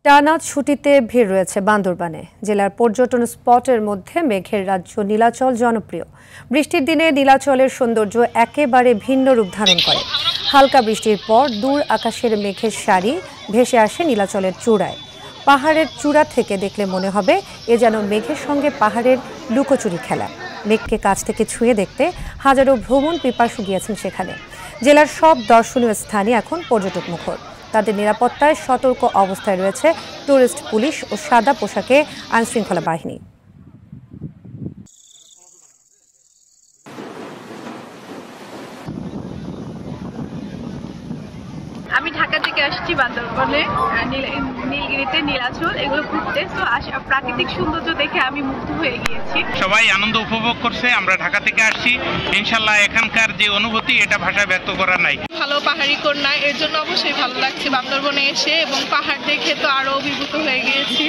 টানা ছুটিতে ভিড় রয়েছে বান্দরবানে। জেলার পর্যটন স্পটের মধ্যে মেঘের রাজ্য নীলাচল জনপ্রিয়। বৃষ্টির দিনে নীলাচলের সৌন্দর্য একেবারে ভিন্ন রূপ ধারণ করে। হালকা বৃষ্টির পর দূর আকাশের মেঘের সারি ভেসে আসে নীলাচলের চূড়ায়। পাহাড়ের চূড়া থেকে দেখলে মনে হবে এ যেন মেঘের সঙ্গে পাহাড়ের লুকোচুরি খেলা। মেঘকে কাছ থেকে ছুঁয়ে দেখতে হাজারো ভ্রমণ পিপাসু গিয়েছেন সেখানে। জেলার সব দর্শনীয় স্থানই এখন পর্যটক মুখর। তাদের নিরাপত্তায় সতর্ক অবস্থায় রয়েছে টুরিস্ট পুলিশ ও সাদা পোশাকে আইনশৃঙ্খলা বাহিনী। আমি ঢাকা থেকে আসছি বান্দরবনে, নীলগিরিতে নীলাচল এগুলো ঘুরতে। তো প্রাকৃতিক সৌন্দর্য দেখে আমি মুগ্ধ হয়ে গিয়েছি। সবাই আনন্দ উপভোগ করছে। আমরা ঢাকা থেকে আসছি, ইনশাল্লাহ এখানকার যে অনুভূতি এটা ভাষায় ব্যক্ত করার নাই। ভালো পাহাড়ি কন্যা, এর জন্য অবশ্যই ভালো লাগছে বান্দরবনে এসে, এবং পাহাড় দেখে তো আরো অভিভূত হয়ে গিয়েছি।